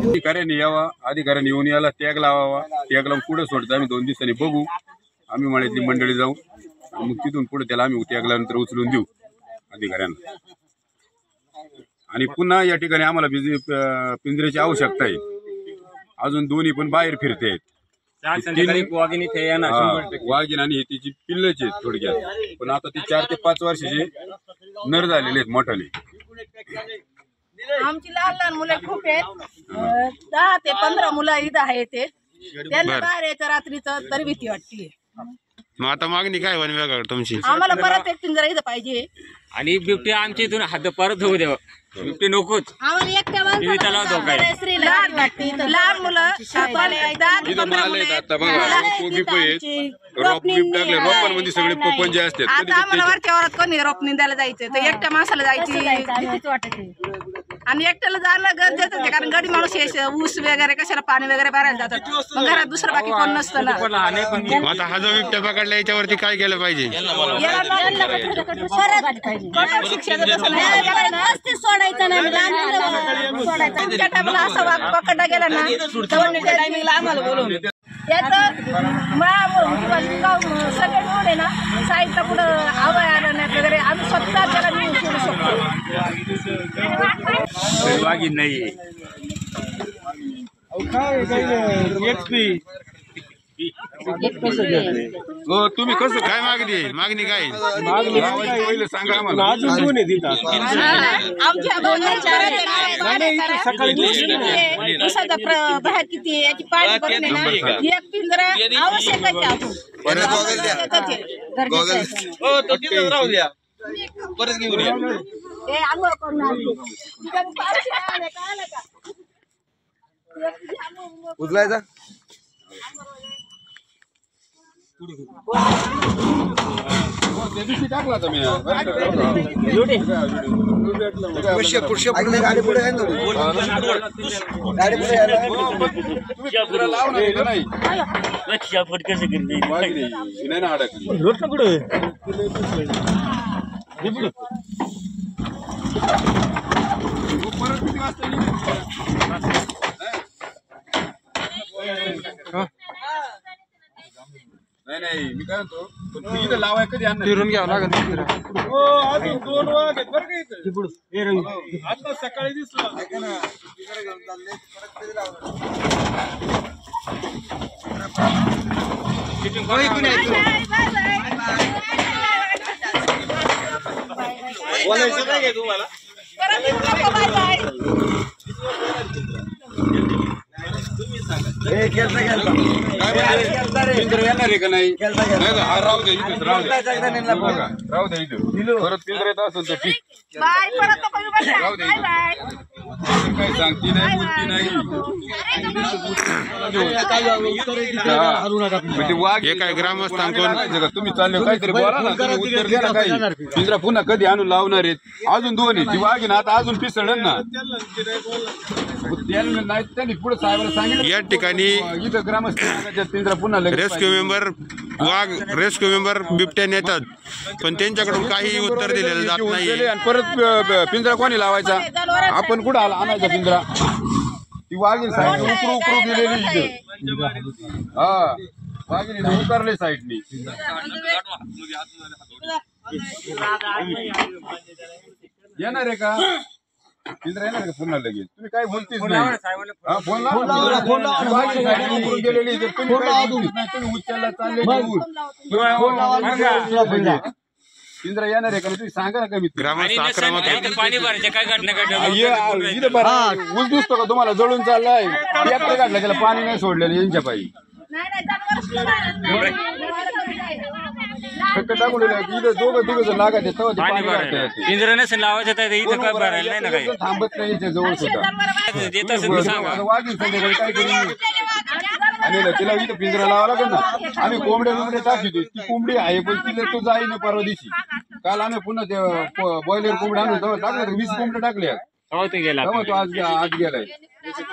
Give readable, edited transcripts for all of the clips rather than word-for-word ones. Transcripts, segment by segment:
अधिकाऱ्यांनी यावा, अधिकाऱ्यांनी येऊन याला टॅग लावावा, टॅग लावून पुढे सोडतो आम्ही 2 दिवसांनी बघू, आम्ही मळ्यातली मंडळी जाऊ मग तिथून पुढे त्याला आम्ही टॅग लावल्यानंतर उचलून देऊ अधिकाऱ्यांना। आणि पुन्हा या ठिकाणी आम्हाला पिंजऱ्याची आवश्यकता आहे, अजून दोन्ही पण बाहेर फिरते आहेत, वाघीण आणि तिची पिल्लच आहेत थोडक्यात, पण आता ती 4 ते 5 वर्षाचे नर झालेले आहेत मोठाले। आमची लहान मुलं खूप आहेत, 10 ते 15 मुलं इथं आहेत, त्यांना बाहेर यायचं रात्रीचं तरी भीती वाटते। मग आता मागणी काय वन विभागाकडे तुमची? आम्हाला परत एक पिंजरा इथं पाहिजे आणि बिबट्या आमच्या इथून हद्द परत होऊ द्यावं, बिबटे नकोच। आम्हाला एकट्या लहान मुलं रोपांमध्ये सगळे पोपंजे असतात, आता आम्हाला वरच्या वरात कोणी रोप निंदायला जायचं तर एकट्या माणसाला जायची आणि एकट्याला जाणं गरजेचं आहे, कारण गडी माणूस ऊस वगैरे कशाला पाणी वगैरे भरायला जातात, मग घरात दुसरं बाकी कोण नसतं ना। आता हा जो बिबट्या पकडला याच्यावरती काय केलं पाहिजे? असा वाघ पकडला गेला ना टायमिंगला आम्हाला बोलवून सगळे मिळून ना साईडला पुढं अभयारण्यात वगैरे आम्ही स्वतः त्याला नेऊन सोडू शकतो। वाघीण नाही तुम्ही कसं काय मागणी काय पहिले सांगा आम्हाला। बाहेर किती याची पाणी बघणे ना, एक पिंजरा आवश्यकच आहे। परत घेऊन या उचलायचा टाकला तुम्ही गाडी पुढे आहे ना, गाडी पुढे नाही ना अडकली परत किती वाजता नाही मी काय म्हणतो, इथं लावाय कधी फिरून घ्यावं लागेल। अजून 2 वाघ आहेत बरं का इथं, आता सकाळी दिसला बोलायचं नाही काय तुम्हाला? पिंजरा येणार आहे का नाही? राहू दे इथेच, राहू दे परत पिंजरा येत असेल तर ठीक, राहू दे काही सांगती नाही बोलती नाही। वाघ हे काय ग्रामस्थांकडून तुम्ही चालले काहीतरी बोला ना, तुम्ही उत्तर द्या ना काही। पिंजरा पुन्हा कधी आणून लावणार आहेत? अजून 2 आहे, ती वाघ ना आता अजून पिसळेल ना, नाही त्यांनी पुढे साहेबांना सांगितलं। या ठिकाणी इथं ग्रामस्थ पिंजरा पुन्हा रेस्क्यू मेंबर बिबट्या नेतात, पण त्यांच्याकडून काही उत्तर दिलेलं जात नाही। आणि परत पिंजरा कोणी लावायचा? आपण कुठं आणायचा पिंजरा? ती वाघीण साईड उकरू गेलेली इथे, हा वाघीण उतरले साईडनी। येणार आहे का पिंजरा? येणार का पुन्हा लगेच? तुम्ही काय बोलतीच नाही, फोन गेलेली तुम्ही उचलला चालले पिंजरा येणार आहे का? तुम्ही सांगा ना कमीत ग्रामस्थ आक्रमक पाणी भरायचं काय घटना ऊस दिसतो का तुम्हाला? जळून चाललाय, ट्रॅक्टर काढला त्याला पाणी नाही सोडलेलं यांच्या पायी, फक्त टाकून इथं 2-3 लागायचे पिंजरा नसेल लावायचं तर इथं काय भरायला नाही ना, काही थांबत नाही याच्या जवळ सुद्धा। वाघीण संध्याकाळी काय करू आणि तिला इथं पिंजरा लावा लागेल ना। आम्ही कोंबड्या टाकतो, ती कोंबडी आहे पण तिला तो जाई ना परवा दिवशी। काल आम्ही पुन्हा ते बॉयलर कोंबड्या आणून टाकलं, 20 कोंबड्या टाकल्या, तो आज गेलाय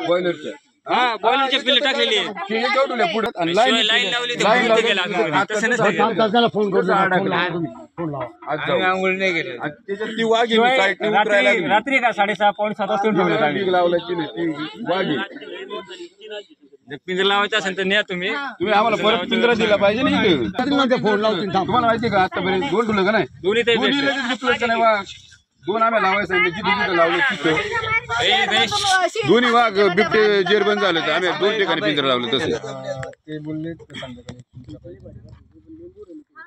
बॉयलरच्या। हा बॉयलरचे पिल्ले टाकलेली आहे. शिळे केवढुले पुढे आणि शिवाय लाईन लावली तर लाईन पुढे गेला आम्ही. तसं नसतं केलं. आंघोळ नाही गेले. त्याच्यात ती वाघी साईडने उतरायला लागली. रात्री का 6:30 पावणे 7 वाजता ठेवलं होतं आम्ही. वीग लावलायची नाही ती वाघी. जर पिंजरा लावायचा असेल तर न्या तुम्ही. तुम्ही आम्हाला परत पिंजरा दिला पाहिजे ना इथे. फोन लावतील तुम्हाला माहिती का आतापर्यंत 2 ठुलं का नाही दोन्ही ते दोन्ही लगेच रिप्लेस का नाही वाघ 2 आम्ही लावायचं आणि जिथे लावलं तिथं दोन्ही वाघ बिबटे जेरबंद झाले तर आम्ही 2 ठिकाणी पिंजरा लावलं तसं.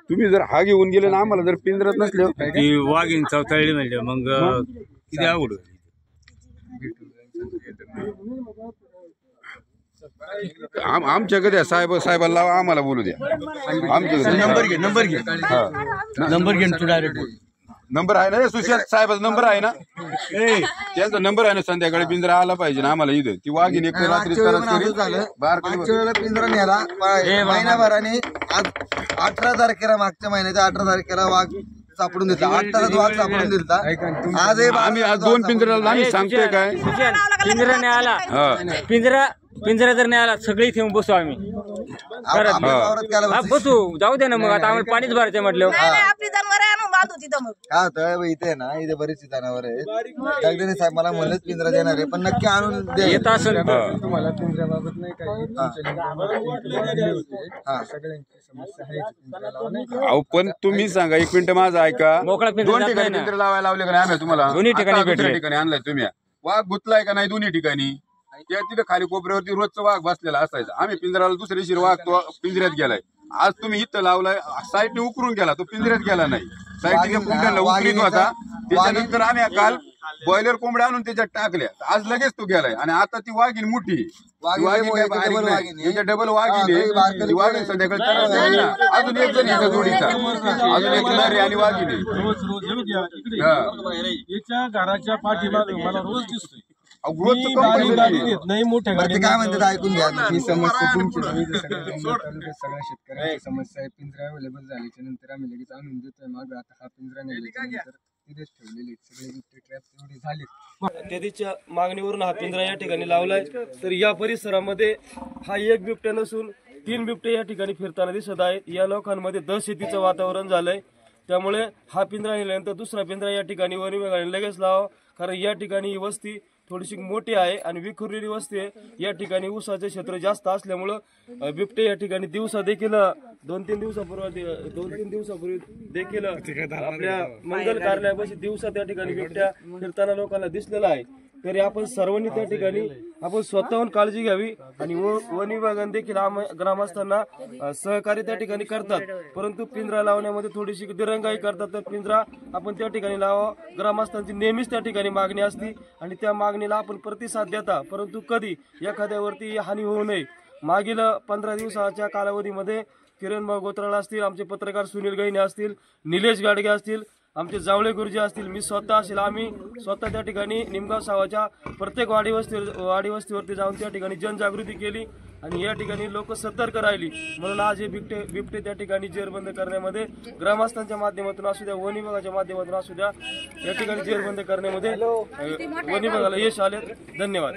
तुम्ही जर हा घेऊन गेले ना आम्हाला जर पिंजरात नसले ती वाघीन चवताळली म्हणजे मग किती अवघड होईल. आमच्याकडे साहेबाला लावा आम्हाला बोलू द्या. आमच्याकडे नंबर घे तू डायरेक्ट. नंबर आहे ना सुशांत साहेबाचा नंबर आहे ना त्यांचा नंबर आहे ना. संध्याकाळी पिंजरा आला पाहिजे ना आम्हाला इथं. ती वाघीन एक रात्री पिंजरा नेला महिनाभराने. आज 18 तारखेला मागच्या महिन्याच्या 18 तारखेला वाघ सापडून दिला. 8 तासात वाघ सापडून दिला. आज आम्ही आज 2 पिंजऱ्याला आम्ही सांगतोय काय पिंजरा नाही आला. पिंजरा जर नाही आला सगळी इथे येऊन बसू आम्ही. बसू जाऊ दे ना मग. आता आम्हाला पाणीच भरायचं म्हटलं. आपली जनावर आणून बांधू तिथं मग. काय होतं इथे ना इथे बरीच जनावर आहेत. जगदीश साहेब मला म्हणलेच पिंजरा देणार आहे पण नक्की आणून द्या. येत असेल तुम्हाला पिंजऱ्याबाबत नाही काही सगळ्यांची समस्या आहे. अहो पण तुम्ही सांगा 1 मिनिट माझं ऐका. मोकळा 2 पिंजरा ठिकाणी पिंजरा लावायला लावले का नाही आम्ही तुम्हाला. दोन्ही ठिकाणी आता भेटले. दुसऱ्या ठिकाणी आणलाय तुम्ही. वाघ गुतलाय का नाही दोन्ही ठिकाणी. त्या तिथं खाली कोपऱ्यावरती रोजचा वाघ बसलेला असायचा. आम्ही पिंजराला दुसऱ्या दिवशी वाघ तो पिंजऱ्यात गेलाय. आज तुम्ही इथं लावलाय साईडने उकरून गेला तो पिंजऱ्यात गेला नाही. साईडने कोंबड्याला उकरीत होता. त्याच्यानंतर आम्ही काल बॉयलर कोंबड्या आणून त्याच्यात टाकल्या. आज लगेच तो गेलाय आणि आता ती वाघीन मोठी डबल वाघीन वाघीन संध्याकाळी अजून एक जण याच्या जोडीचा अजून एक नर आणि वाघीन याच्या घराच्या पाठीमागे मला रोज दिसतोय. नाही मोठ्या काय म्हणतात ऐकून घ्या. ही समस्या तुमची सगळ्या शेतकऱ्यांची समस्या आहे. पिंजरा अवेलेबल झाल्याच्या नंतर आम्ही लगेच आणून देतोय. मागे आता हा पिंजरा नेल्यानंतर तिथेच ठेवलेले सगळे ट्रॅप एवढे झाले. त्याच्या मागणीवरून हा पिंजरा या ठिकाणी लावलाय. तर या परिसरामध्ये हा एक बिबट्या नसून 3 बिबटे या ठिकाणी फिरताना दिसत आहेत. या लोकांमध्ये दहशतीचं वातावरण झालंय. त्यामुळे हा पिंजरा नेल्यानंतर दुसरा पिंजरा या ठिकाणी वन विभागाने लगेच लावा. कारण या ठिकाणी ही वस्ती थोडीशी मोठी आहे आणि विखुरलेली वस्ती आहे. या ठिकाणी ऊसाचे क्षेत्र जास्त असल्यामुळं बिबटे या ठिकाणी दिवसा देखील 2-3 दिवसापूर्वी देखील आपल्या मंगल कार्यालयापाशी दिवसा त्या ठिकाणी बिबट्या फिरताना लोकांना दिसलेला आहे. तरी आपण सर्वांनी त्या ठिकाणी आपण स्वतःहून काळजी घ्यावी आणि वन विभागाने देखील ग्रामस्थांना सहकार्य त्या ठिकाणी करतात. परंतु पिंजरा लावण्यामध्ये थोडीशी दिरंगाई करतात. तर पिंजरा आपण त्या ठिकाणी लावा. ग्रामस्थांची नेहमीच त्या ठिकाणी मागणी असते आणि त्या मागणीला आपण प्रतिसाद देता. परंतु कधी एखाद्यावरती हानी होऊ नये. मागील 15 दिवसाच्या कालावधीमध्ये किरण गोत्राळ असतील, आमचे पत्रकार सुनील गैने असतील, निलेश गाडगे असतील, आमचे जावळे गुरुजी असतील, मी स्वतः असेल, आम्ही स्वतः त्या ठिकाणी निमगाव सावाच्या प्रत्येक वाडीवस्तीवरती जाऊन त्या ठिकाणी जनजागृती केली आणि या ठिकाणी लोक सतर्क राहिली. म्हणून आज हे बिबटे त्या ठिकाणी जेरबंद करण्यामध्ये ग्रामस्थांच्या माध्यमातून असू द्या, वन विभागाच्या माध्यमातून असू द्या, या ठिकाणी जेरबंद करण्यामध्ये वन विभागाला यश आले. धन्यवाद.